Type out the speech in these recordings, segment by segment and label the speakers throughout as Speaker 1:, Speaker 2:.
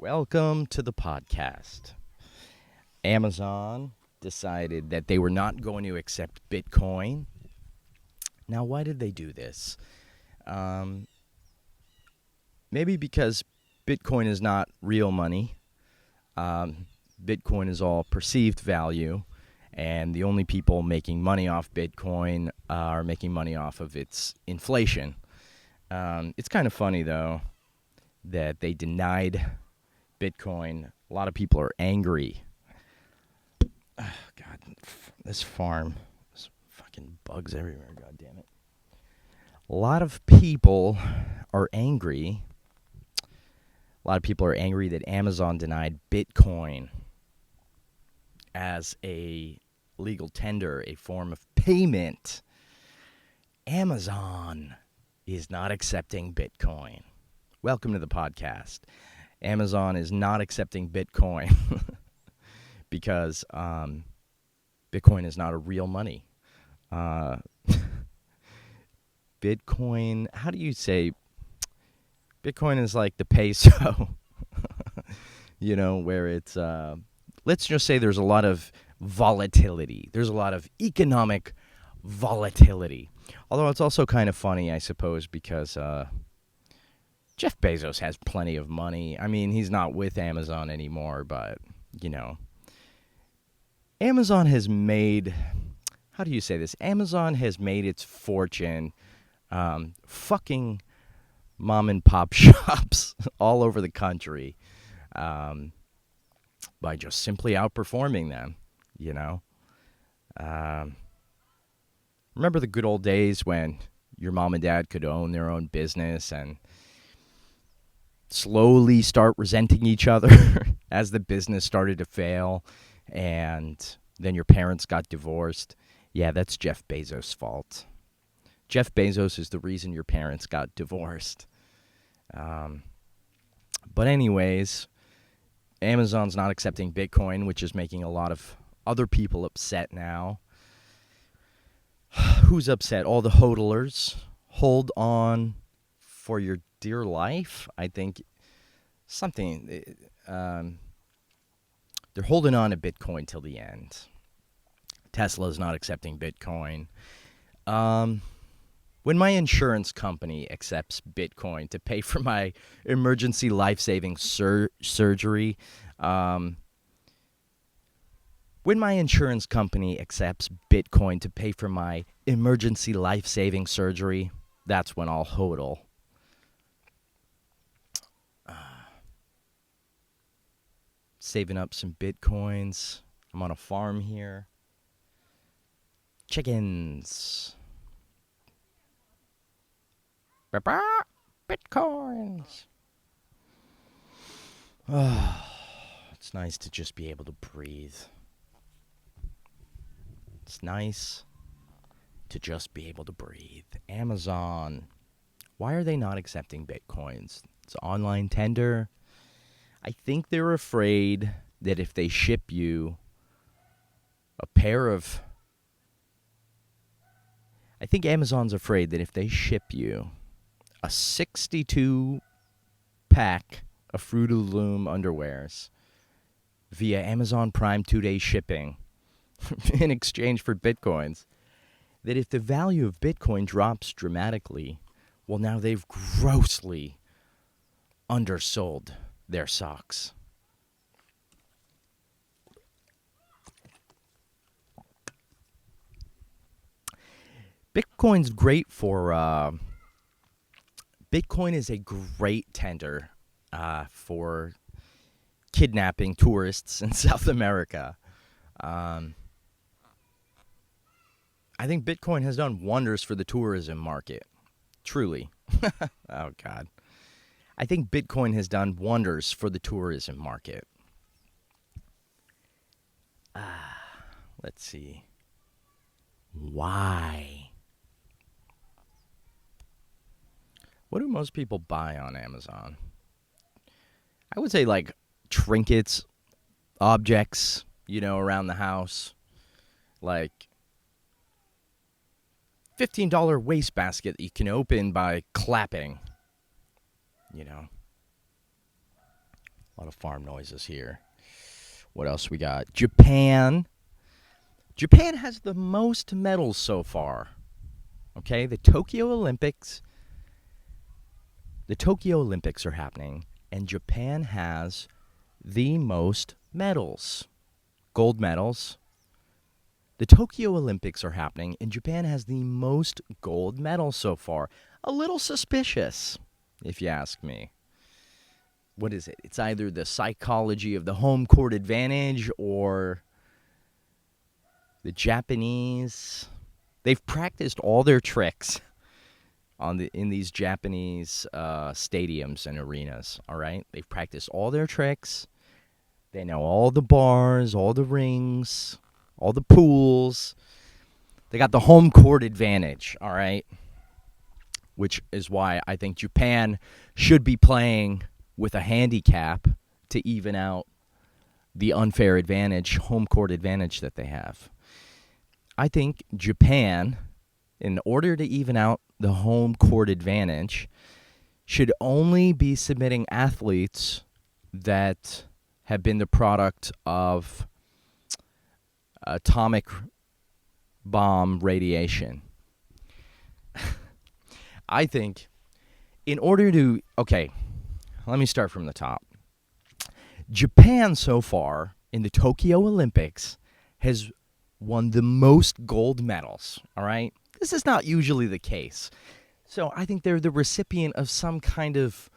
Speaker 1: Welcome to the podcast. Amazon decided that they were not going to accept Bitcoin. Now, why did they do this? Um, Maybe because Bitcoin is not real money. Um, Bitcoin is all perceived value, and the only people making money off Bitcoin are making money off of its inflation. It's kind of funny, though, that they denied Bitcoin. A lot of people are angry. Oh, God, this farm, there's fucking bugs everywhere. God damn it! A lot of people are angry. A lot of people are angry that Amazon denied Bitcoin as a legal tender, a form of payment. Amazon is not accepting Bitcoin. Welcome to the podcast. Amazon is not accepting Bitcoin because Bitcoin is not a real money. Uh, Bitcoin, how do you say? Bitcoin is like the peso, where it's, let's just say there's a lot of volatility. There's a lot of economic volatility. Although it's also kind of funny, I suppose, because Jeff Bezos has plenty of money. I mean, he's not with Amazon anymore, but, Amazon has made, how do you say this? Amazon has made its fortune fucking mom and pop shops all over the country by just simply outperforming them, you know? Remember the good old days when your mom and dad could own their own business and slowly start resenting each other as the business started to fail, and then your parents got divorced? Yeah, that's Jeff Bezos' fault. Jeff Bezos is the reason your parents got divorced. But anyways, Amazon's not accepting Bitcoin, which is making a lot of other people upset now. Who's upset? All the hodlers. Hold on for your dear life. I think something. They're holding on to Bitcoin till the end. Tesla's not accepting Bitcoin. When my insurance company accepts Bitcoin to pay for my emergency life-saving surgery, when my insurance company accepts Bitcoin to pay for my emergency life-saving surgery, that's when I'll hodl. Saving up some Bitcoins. I'm on a farm here. Chickens. Bitcoins. Oh, it's nice to just be able to breathe. It's nice to just be able to breathe. Amazon. Why are they not accepting Bitcoins? It's online tender. I think they're afraid that if they ship you a pair of... I think Amazon's afraid that if they ship you a 62-pack of Fruit of the Loom underwears via Amazon Prime 2-day shipping in exchange for Bitcoins, that if the value of Bitcoin drops dramatically, well, now they've grossly undersold their socks. Bitcoin's great for... Bitcoin is a great tender for kidnapping tourists in South America. I think Bitcoin has done wonders for the tourism market. Truly. Oh, God. I think Bitcoin has done wonders for the tourism market. Let's see. Why? What do most people buy on Amazon? I would say like trinkets, objects, around the house. Like $15 wastebasket that you can open by clapping. A lot of farm noises here. What else we got? Japan. Japan has the most medals so far. Okay, the Tokyo Olympics. The Tokyo Olympics are happening, and Japan has the most medals. Gold medals. The Tokyo Olympics are happening, and Japan has the most gold medals so far. A little suspicious, if you ask me. What is it? It's either the psychology of the home court advantage or the Japanese. They've practiced all their tricks in these Japanese stadiums and arenas, all right? They've practiced all their tricks. They know all the bars, all the rings, all the pools. They got the home court advantage, all right? Which is why I think Japan should be playing with a handicap to even out the unfair advantage, home court advantage that they have. I think Japan, in order to even out the home court advantage, should only be submitting athletes that have been the product of atomic bomb radiation. I think in order to... Okay, let me start from the top. Japan so far in the Tokyo Olympics has won the most gold medals, all right? This is not usually the case. So I think they're the recipient of some kind of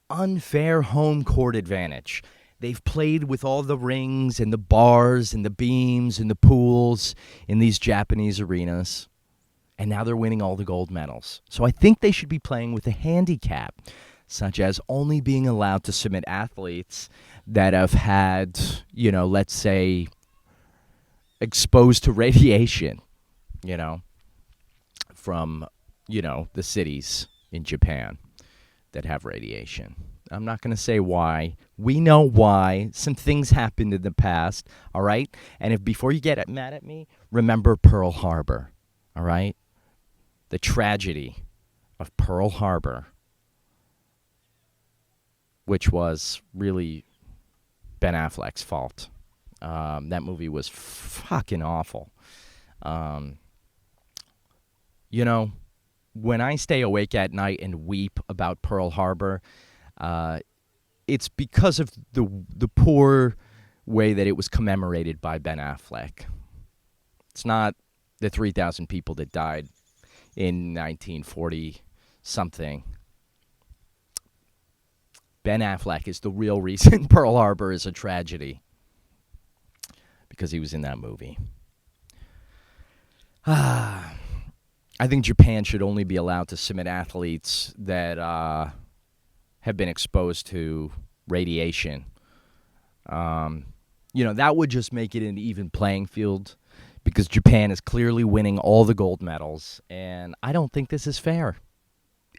Speaker 1: unfair home court advantage. They've played with all the rings and the bars and the beams and the pools in these Japanese arenas, and now they're winning all the gold medals. So I think they should be playing with a handicap, such as only being allowed to submit athletes that have had, let's say, exposed to radiation, from, the cities in Japan that have radiation. I'm not going to say why. We know why. Some things happened in the past, all right? And if before you get mad at me, remember Pearl Harbor, all right? The tragedy of Pearl Harbor, which was really Ben Affleck's fault. That movie was fucking awful. When I stay awake at night and weep about Pearl Harbor, it's because of the poor way that it was commemorated by Ben Affleck. It's not the 3,000 people that died in 1940-something. Ben Affleck is the real reason Pearl Harbor is a tragedy, because he was in that movie. I think Japan should only be allowed to submit athletes that have been exposed to radiation. That would just make it an even playing field, because Japan is clearly winning all the gold medals, and I don't think this is fair.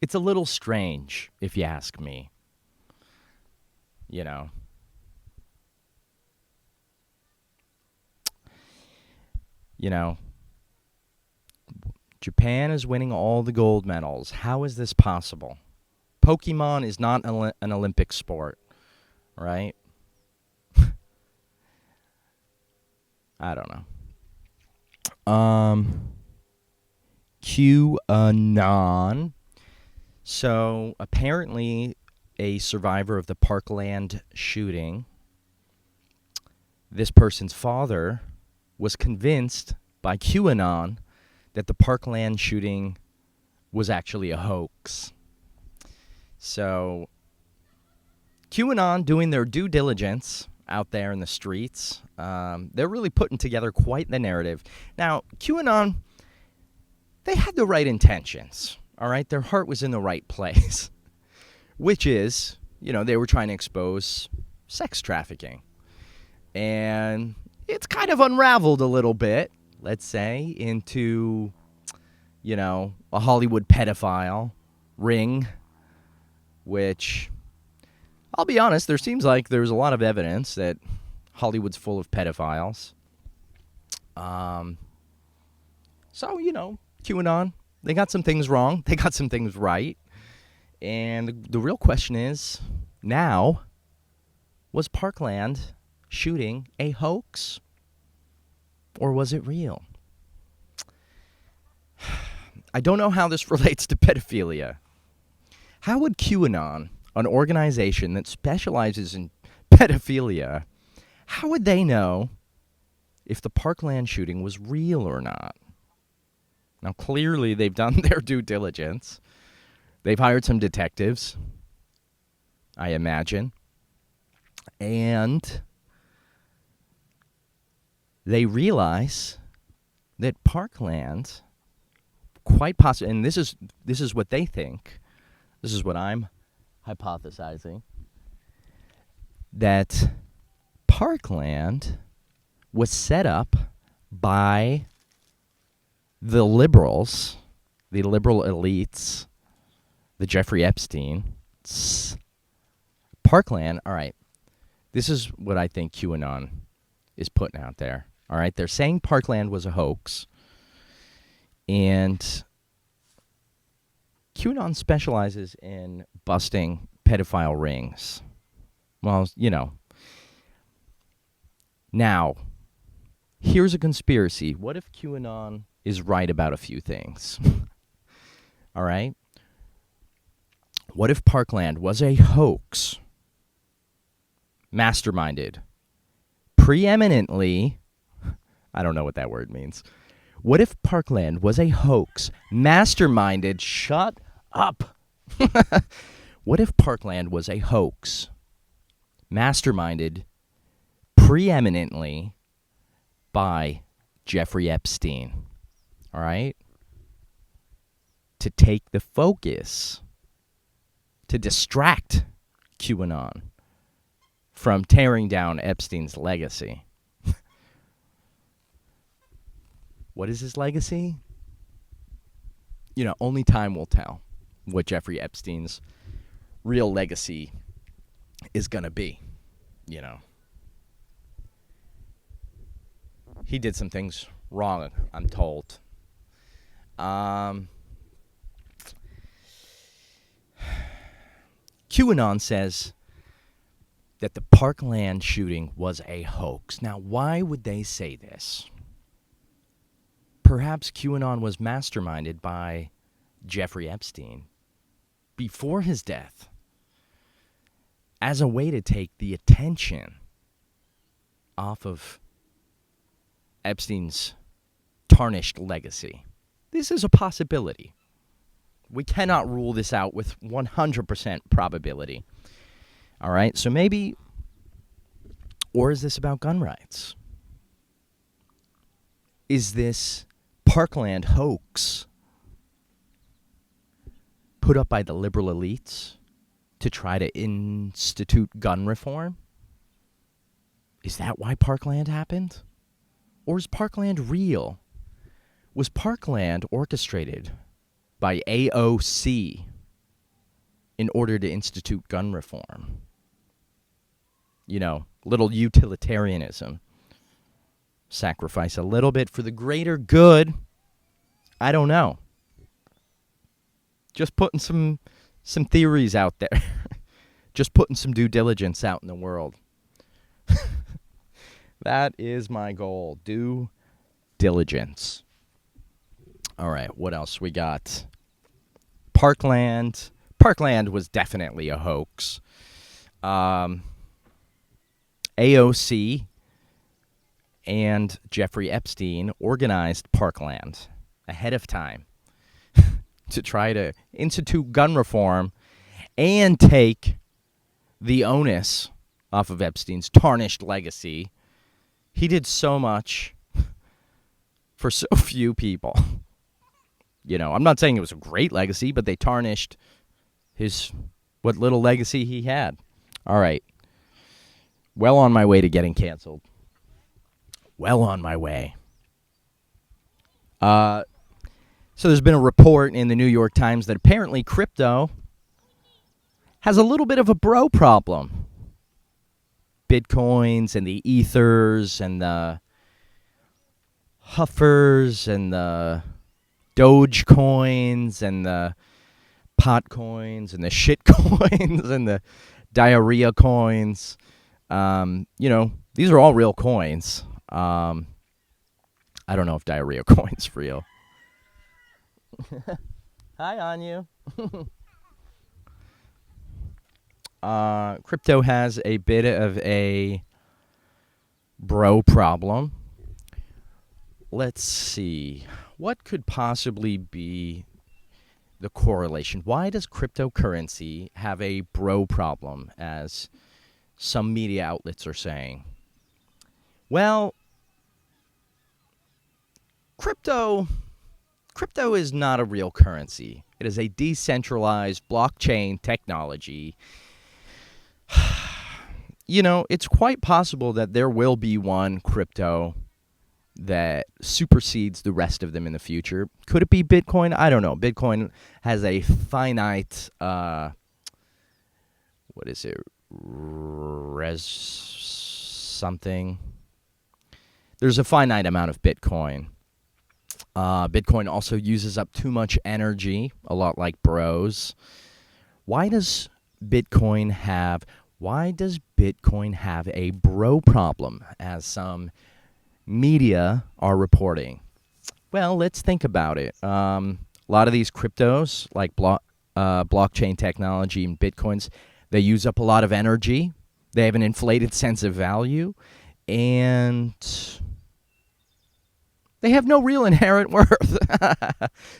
Speaker 1: It's a little strange, if you ask me. Japan is winning all the gold medals. How is this possible? Pokemon is not an Olympic sport, right? I don't know. QAnon. So apparently a survivor of the Parkland shooting, this person's father was convinced by QAnon that the Parkland shooting was actually a hoax. So QAnon doing their due diligence out there in the streets. They're really putting together quite the narrative. Now, QAnon, they had the right intentions, all right? Their heart was in the right place, which is, they were trying to expose sex trafficking. And it's kind of unraveled a little bit, let's say, into, a Hollywood pedophile ring, which, I'll be honest, there seems like there's a lot of evidence that Hollywood's full of pedophiles. So, QAnon, they got some things wrong. They got some things right. And the real question is, now, Was Parkland shooting a hoax, or was it real? I don't know how this relates to pedophilia. How would QAnon, an organization that specializes in pedophilia, how would they know if the Parkland shooting was real or not? Now, clearly, they've done their due diligence. They've hired some detectives, I imagine. And they realize that Parkland, quite possibly, and this is what they think, this is what I'm hypothesizing, that Parkland was set up by the liberals, the liberal elites, the Jeffrey Epstein. Parkland, all right, this is what I think QAnon is putting out there. All right, they're saying Parkland was a hoax, and QAnon specializes in busting pedophile rings. Well, you know. Now, here's a conspiracy. What if QAnon is right about a few things? All right? What if Parkland was a hoax, masterminded, preeminently, I don't know what that word means. What if Parkland was a hoax, masterminded, shut up. What if Parkland was a hoax, masterminded, preeminently by Jeffrey Epstein, all right? To take the focus, to distract QAnon from tearing down Epstein's legacy. What is his legacy? You know, only time will tell what Jeffrey Epstein's real legacy is going to be, you know. He did some things wrong, I'm told. QAnon says that the Parkland shooting was a hoax. Now, why would they say this? Perhaps QAnon was masterminded by Jeffrey Epstein before his death as a way to take the attention off of Epstein's tarnished legacy. This is a possibility. We cannot rule this out with 100% probability. All right, so maybe, or is this about gun rights? Is this Parkland hoax put up by the liberal elites to try to institute gun reform? Is that why Parkland happened? Or is Parkland real? Was Parkland orchestrated by AOC in order to institute gun reform? You know, little utilitarianism. Sacrifice a little bit for the greater good. I don't know. Just putting some theories out there. Just putting some due diligence out in the world. That is my goal. Due diligence. All right, what else we got? Parkland. Parkland was definitely a hoax. AOC and Jeffrey Epstein organized Parkland ahead of time to try to institute gun reform and take the onus off of Epstein's tarnished legacy. He did so much for so few people. You know, I'm not saying it was a great legacy, but they tarnished what little legacy he had. All right. Well on my way to getting canceled. Well on my way. So there's been a report in the New York Times that apparently crypto has a little bit of a bro problem. Bitcoins and the Ethers and the Huffers and the Dogecoins and the pot coins and the shit coins and the diarrhea coins. These are all real coins. I don't know if diarrhea coin's real. Hi, Anu. Crypto has a bit of a bro problem. Let's see. What could possibly be the correlation? Why does cryptocurrency have a bro problem, as some media outlets are saying? Well, crypto is not a real currency. It is a decentralized blockchain technology. It's quite possible that there will be one crypto that supersedes the rest of them in the future. Could it be Bitcoin? I don't know. Bitcoin has a finite, what is it? Something. There's a finite amount of Bitcoin. Bitcoin also uses up too much energy, a lot like bros. Why does Bitcoin have a bro problem, as some media are reporting? Well, let's think about it. A lot of these cryptos, like blockchain technology and Bitcoins, they use up a lot of energy. They have an inflated sense of value, and they have no real inherent worth,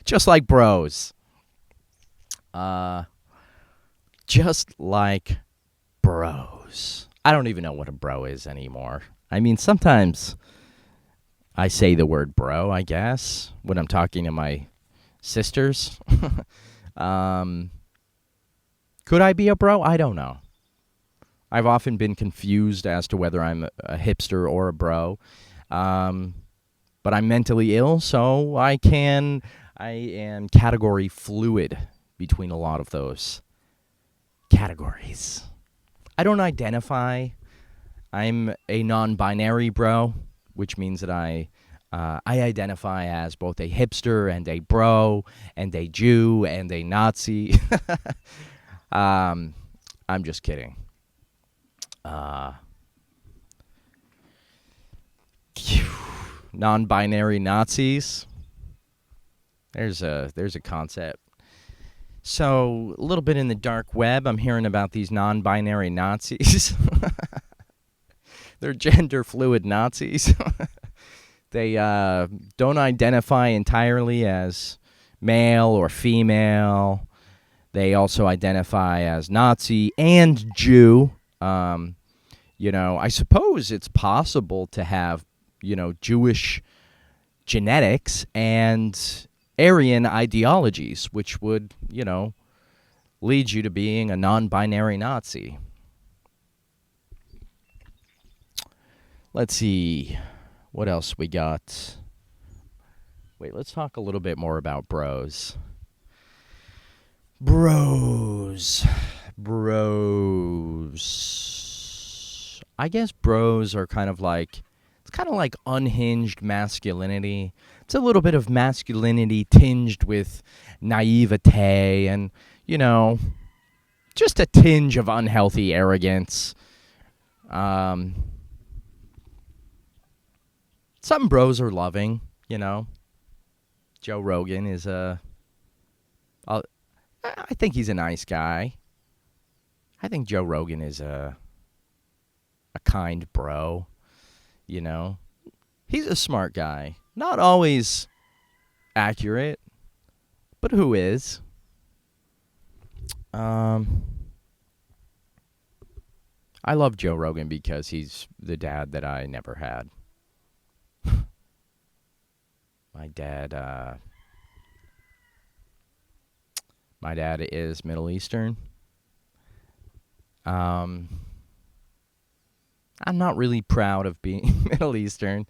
Speaker 1: just like bros. Just like bros. I don't even know what a bro is anymore. I mean, sometimes I say the word bro, I guess, when I'm talking to my sisters. Could I be a bro? I don't know. I've often been confused as to whether I'm a hipster or a bro. But I'm mentally ill, so I am category fluid between a lot of those categories. I don't identify. I'm a non-binary bro, which means that I identify as both a hipster and a bro and a Jew and a Nazi. I'm just kidding. Non-binary Nazis. There's a concept. So, a little bit in the dark web, I'm hearing about these non-binary Nazis. They're gender fluid Nazis. They don't identify entirely as male or female. They also identify as Nazi and Jew. I suppose it's possible to have, Jewish genetics and Aryan ideologies, which would, lead you to being a non-binary Nazi. Let's see. What else we got? Wait, let's talk a little bit more about bros. Bros. I guess bros are kind of like unhinged masculinity. It's a little bit of masculinity tinged with naivete and, just a tinge of unhealthy arrogance. Some bros are loving, Joe Rogan is I think he's a nice guy. I think Joe Rogan is a kind bro, He's a smart guy. Not always accurate, but who is? I love Joe Rogan because he's the dad that I never had. My dad is Middle Eastern. I'm not really proud of being Middle Eastern.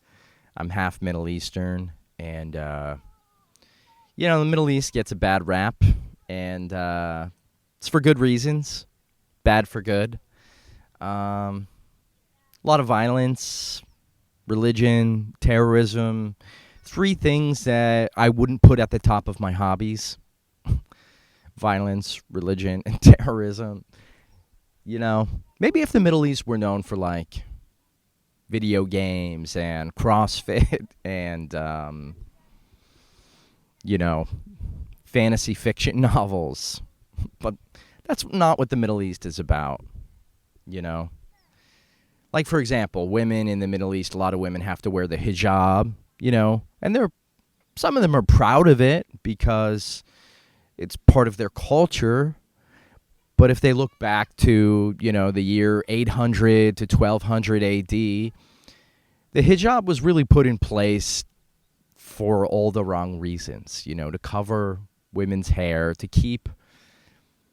Speaker 1: I'm half Middle Eastern, and the Middle East gets a bad rap, and it's for good reasons. Bad for good. A lot of violence, religion, terrorism. 3 things that I wouldn't put at the top of my hobbies. Violence, religion, and terrorism. You know, maybe if the Middle East were known for like video games and CrossFit and, you know, fantasy fiction novels. But that's not what the Middle East is about, you know. Like, for example, women in the Middle East, a lot of women have to wear the hijab, you know, and some of them are proud of it because it's part of their culture. But if they look back to, you know, the year 800 to 1200 AD, the hijab was really put in place for all the wrong reasons, you know, to cover women's hair, to keep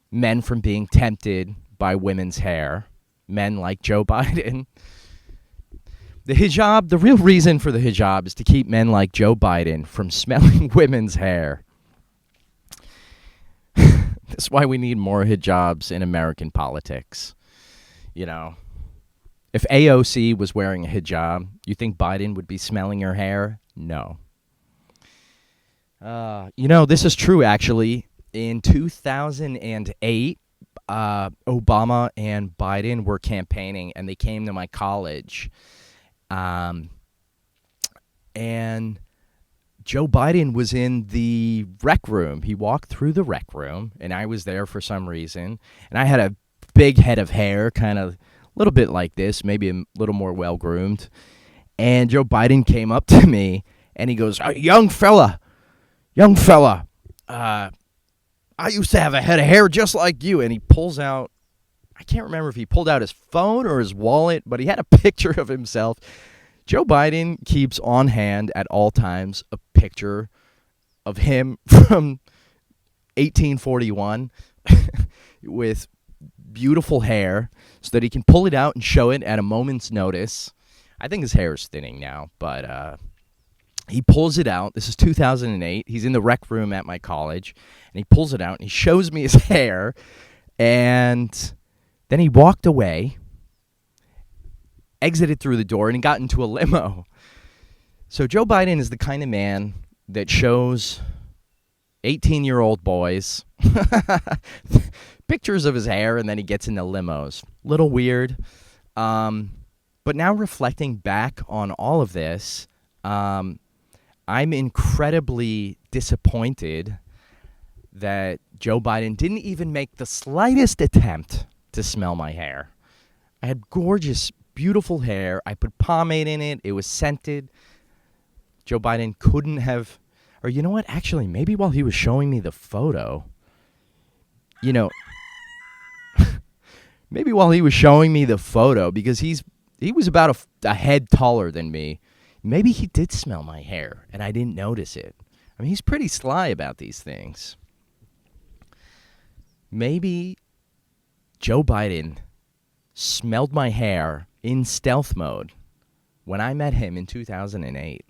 Speaker 1: men from being tempted by women's hair, men like Joe Biden. The hijab, the real reason for the hijab is to keep men like Joe Biden from smelling women's hair. That's why we need more hijabs in American politics. You know, if AOC was wearing a hijab, you think Biden would be smelling her hair? No. You know, this is true, actually. In 2008, Obama and Biden were campaigning, and they came to my college. And Joe Biden was in the rec room. He walked through the rec room, and I was there for some reason. And I had a big head of hair, kind of a little bit like this, maybe a little more well-groomed. And Joe Biden came up to me, and he goes, young fella, I used to have a head of hair just like you. And he pulls out, I can't remember if he pulled out his phone or his wallet, but he had a picture of himself. Joe Biden keeps on hand at all times a picture of him from 1841 with beautiful hair so that he can pull it out and show it at a moment's notice. I think his hair is thinning now, but he pulls it out. This is 2008. He's in the rec room at my college, and he pulls it out, and he shows me his hair, and then he walked away, exited through the door, and he got into a limo. So Joe Biden is the kind of man that shows 18-year-old boys pictures of his hair, and then he gets into limos. Little weird. But now reflecting back on all of this, I'm incredibly disappointed that Joe Biden didn't even make the slightest attempt to smell my hair. I had gorgeous, beautiful hair. I put pomade in it. It was scented. Joe Biden couldn't have, or you know what? Actually, maybe while he was showing me the photo, you know, maybe while he was showing me the photo, because he was about a head taller than me, maybe he did smell my hair and I didn't notice it. I mean, he's pretty sly about these things. Maybe Joe Biden smelled my hair in stealth mode when I met him in 2008.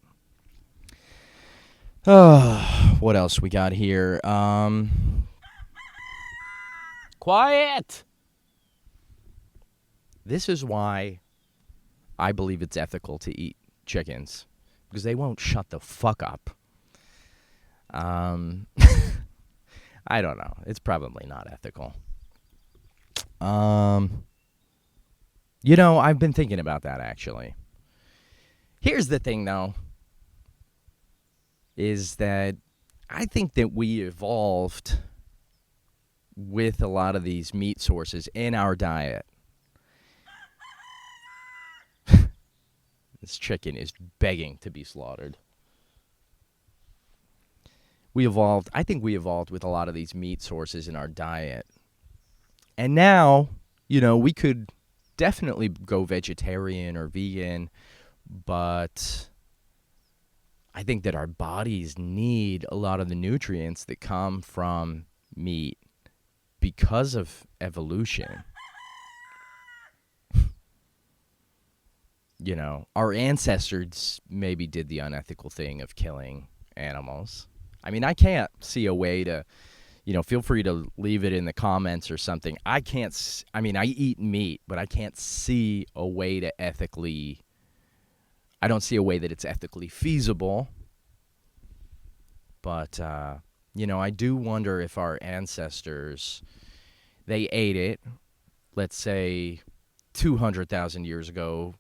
Speaker 1: What else we got here? Quiet! This is why I believe it's ethical to eat chickens, because they won't shut the fuck up. I don't know. It's probably not ethical. You know, I've been thinking about that, actually. Here's the thing, though, is that I think that we evolved with a lot of these meat sources in our diet. This chicken is begging to be slaughtered. I think we evolved with a lot of these meat sources in our diet. And now, you know, we could definitely go vegetarian or vegan, but I think that our bodies need a lot of the nutrients that come from meat because of evolution. You know, our ancestors maybe did the unethical thing of killing animals. I mean, I can't see a way to, you know, feel free to leave it in the comments or something. I eat meat, but I can't see a way to I don't see a way that it's ethically feasible. But, you know, I do wonder if our ancestors, they ate it let's say, 200,000 years ago,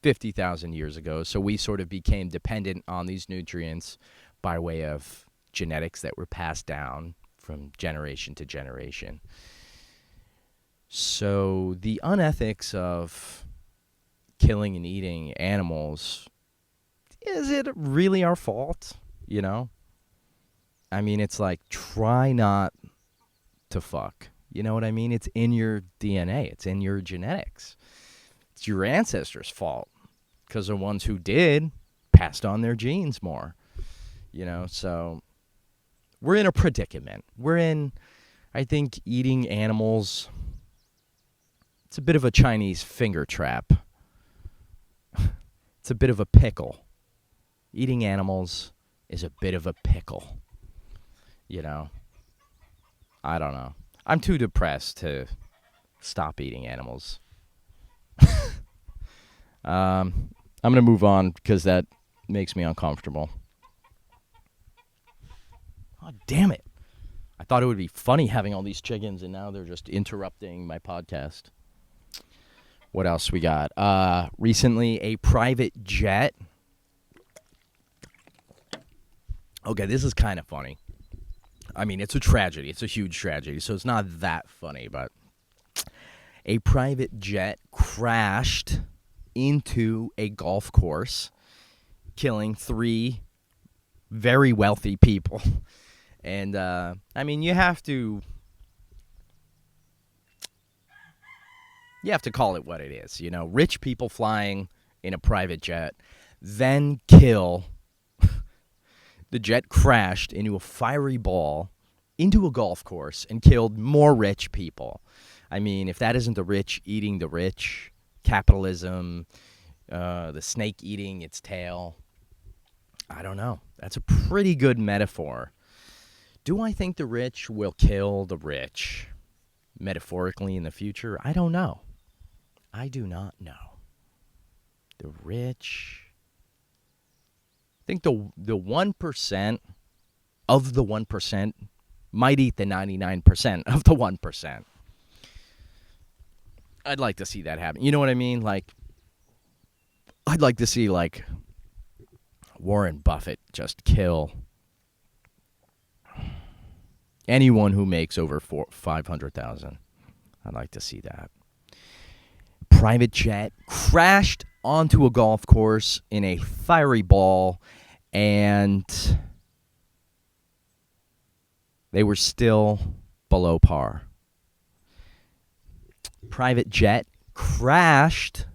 Speaker 1: 50,000 years ago. So we sort of became dependent on these nutrients by way of genetics that were passed down from generation to generation. So the unethics of killing and eating animals, is it really our fault? You know? I mean, it's like, try not to fuck. You know what I mean? It's in your DNA. It's in your genetics. It's your ancestors' fault because the ones who did passed on their genes more. You know, so we're in a predicament. I think, eating animals, it's a bit of a Chinese finger trap. It's a bit of a pickle. Eating animals is a bit of a pickle. You know, I don't know. I'm too depressed to stop eating animals. I'm going to move on because that makes me uncomfortable. Oh, damn it. I thought it would be funny having all these chickens, and now they're just interrupting my podcast. What else we got? Recently, a private jet. Okay, this is kind of funny. I mean, it's a tragedy. It's a huge tragedy, so it's not that funny, but a private jet crashed into a golf course, killing 3 very wealthy people. And, I mean, you have to call it what it is. You know, rich people flying in a private jet, then kill. The jet crashed into a fiery ball into a golf course and killed more rich people. I mean, if that isn't the rich eating the rich, capitalism, the snake eating its tail, I don't know. That's a pretty good metaphor. Do I think the rich will kill the rich metaphorically in the future? I don't know. I do not know. The rich... I think the 1% of the 1% might eat the 99% of the 1%. I'd like to see that happen. You know what I mean? Like, I'd like to see, like, Warren Buffett just kill anyone who makes over $500,000. I'd like to see that. Private jet crashed onto a golf course in a fiery ball, and they were still below par. Private jet crashed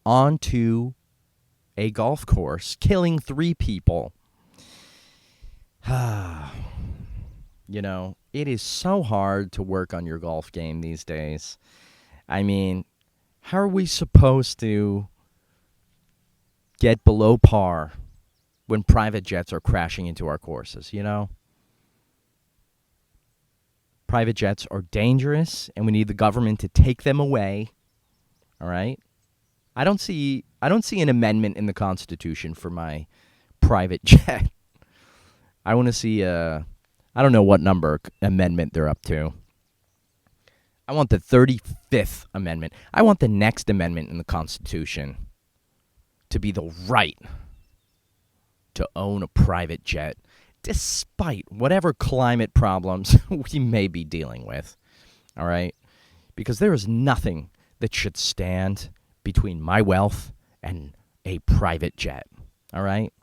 Speaker 1: onto a golf course, killing 3 people. You know, it is so hard to work on your golf game these days. I mean, how are we supposed to get below par when private jets are crashing into our courses, you know? Private jets are dangerous, and we need the government to take them away, all right? I don't see an amendment in the Constitution for my private jet. I want to see I don't know what number amendment they're up to. I want the 35th Amendment. I want the next amendment in the Constitution to be the right to own a private jet, despite whatever climate problems we may be dealing with, all right? Because there is nothing that should stand between my wealth and a private jet, all right?